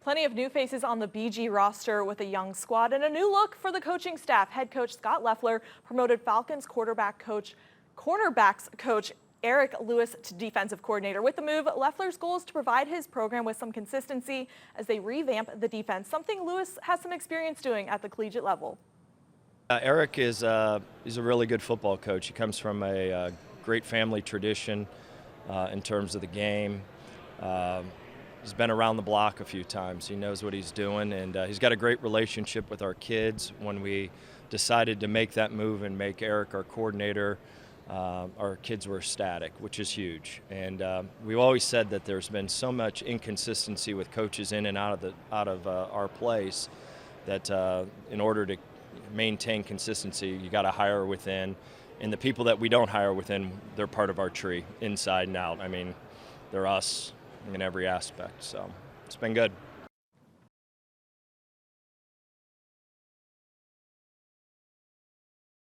Plenty of new faces on the BG roster with a young squad and a new look for the coaching staff. Head coach Scott Loeffler promoted Falcons cornerbacks coach Eric Lewis to defensive coordinator. With the move, Loeffler's goal is to provide his program with some consistency as they revamp the defense, something Lewis has some experience doing at the collegiate level. Eric is he's a really good football coach. He comes from a great family tradition in terms of the game. He's been around the block a few times. He knows what he's doing, and he's got a great relationship with our kids. When we decided to make that move and make Eric our coordinator, our kids were ecstatic, which is huge. And we've always said that there's been so much inconsistency with coaches in and out of our place that in order to maintain consistency, you got to hire within. And the people that we don't hire within, they're part of our tree, inside and out. I mean, they're us in every aspect. So it's been good.